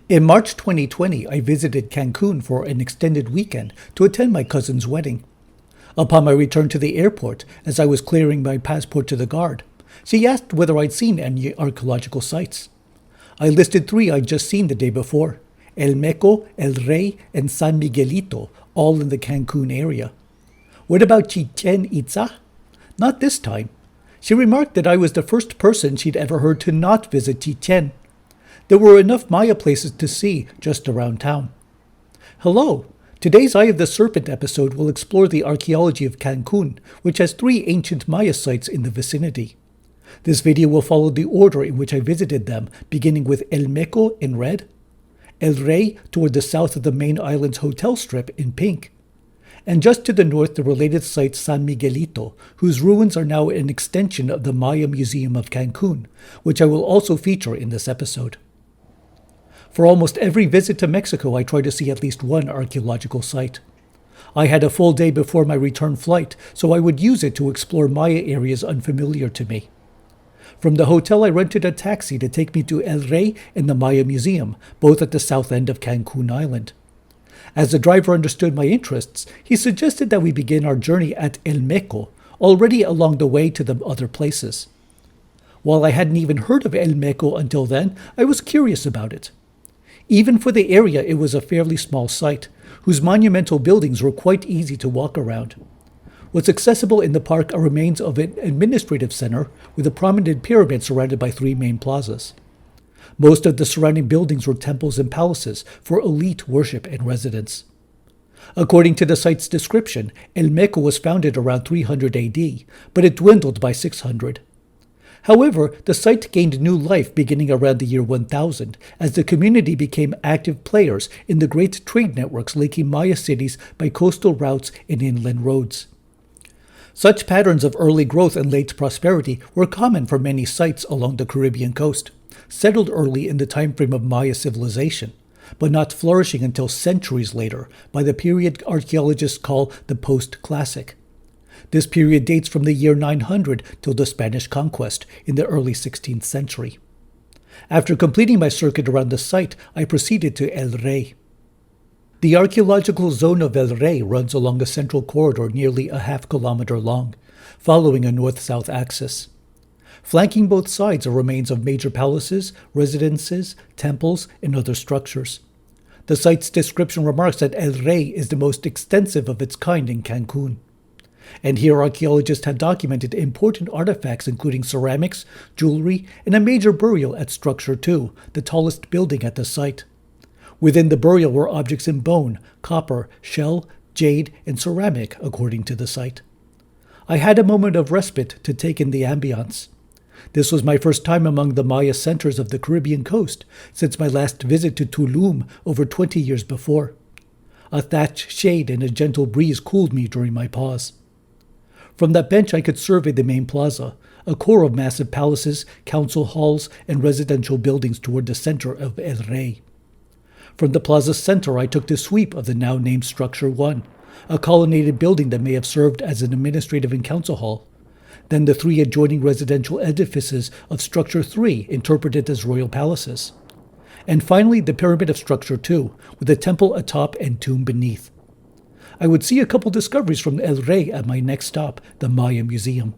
In March 2020, I visited Cancun for an extended weekend to attend my cousin's wedding. Upon my return to the airport, as I was clearing my passport to the guard, she asked whether I'd seen any archaeological sites. I listed three I'd just seen the day before: El Meco, El Rey, and San Miguelito, all in the Cancun area. What about Chichen Itza? Not this time. She remarked that I was the first person she'd ever heard to not visit Chichen. There were enough Maya places to see just around town. Hello! Today's Eye of the Serpent episode will explore the archaeology of Cancun, which has three ancient Maya sites in the vicinity. This video will follow the order in which I visited them, beginning with El Meco in red, El Rey toward the south of the main island's hotel strip in pink, and just to the north the related site San Miguelito, whose ruins are now an extension of the Maya Museum of Cancun, which I will also feature in this episode. For almost every visit to Mexico, I try to see at least one archaeological site. I had a full day before my return flight, so I would use it to explore Maya areas unfamiliar to me. From the hotel, I rented a taxi to take me to El Rey and the Maya Museum, both at the south end of Cancun Island. As the driver understood my interests, he suggested that we begin our journey at El Meco, already along the way to the other places. While I hadn't even heard of El Meco until then, I was curious about it. Even for the area, it was a fairly small site, whose monumental buildings were quite easy to walk around. What's accessible in the park are remains of an administrative center with a prominent pyramid surrounded by three main plazas. Most of the surrounding buildings were temples and palaces for elite worship and residence. According to the site's description, El Meco was founded around 300 AD, but it dwindled by 600. However, the site gained new life beginning around the year 1000 as the community became active players in the great trade networks linking Maya cities by coastal routes and inland roads. Such patterns of early growth and late prosperity were common for many sites along the Caribbean coast, settled early in the time frame of Maya civilization, but not flourishing until centuries later by the period archaeologists call the post-classic. This period dates from the year 900 till the Spanish conquest in the early 16th century. After completing my circuit around the site, I proceeded to El Rey. The archaeological zone of El Rey runs along a central corridor nearly a half-kilometer long, following a north-south axis. Flanking both sides are remains of major palaces, residences, temples, and other structures. The site's description remarks that El Rey is the most extensive of its kind in Cancun. And here archaeologists have documented important artifacts including ceramics, jewelry, and a major burial at Structure 2, the tallest building at the site. Within the burial were objects in bone, copper, shell, jade, and ceramic, according to the site. I had a moment of respite to take in the ambience. This was my first time among the Maya centers of the Caribbean coast since my last visit to Tulum over 20 years before. A thatched shade and a gentle breeze cooled me during my pause. From that bench I could survey the main plaza, a core of massive palaces, council halls, and residential buildings toward the center of El Rey. From the plaza's center I took the sweep of the now-named Structure 1, a colonnaded building that may have served as an administrative and council hall. Then the three adjoining residential edifices of Structure 3, interpreted as royal palaces. And finally the pyramid of Structure 2, with a temple atop and tomb beneath. I would see a couple discoveries from El Rey at my next stop, the Maya Museum.